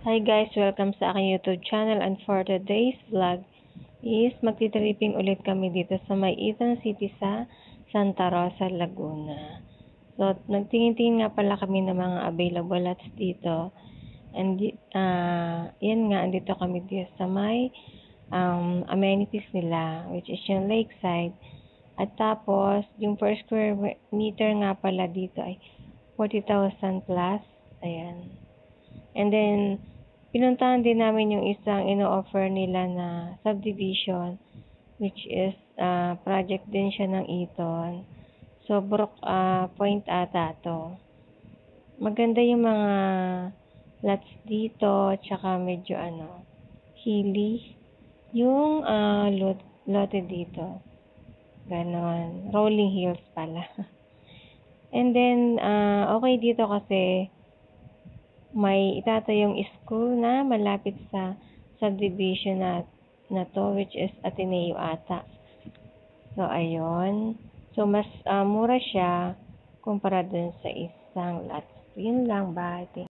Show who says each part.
Speaker 1: Hi guys, welcome sa aking YouTube channel, and for today's vlog is magtitripping ulit kami dito sa may Eden City sa Santa Rosa, Laguna. So, nagtingin-tingin nga pala kami ng mga available lots dito. And yan nga, andito kami dito sa may amenities nila, which is yung lakeside. At tapos, yung per square meter nga pala dito ay 40,000 plus. Ayan. And then, pinuntahan din namin yung isang ino-offer nila na subdivision, which is project din siya ng Eton. So, Brook Point ata to. Maganda yung mga lots dito, tsaka medyo hilly. Yung lote dito. Ganon. Rolling hills pala. And then, okay dito kasi may itatayong school na malapit sa subdivision na to, which is Ateneo ata. So, ayun. So, mas mura siya kumpara dun sa isang lot. Yun lang, bye.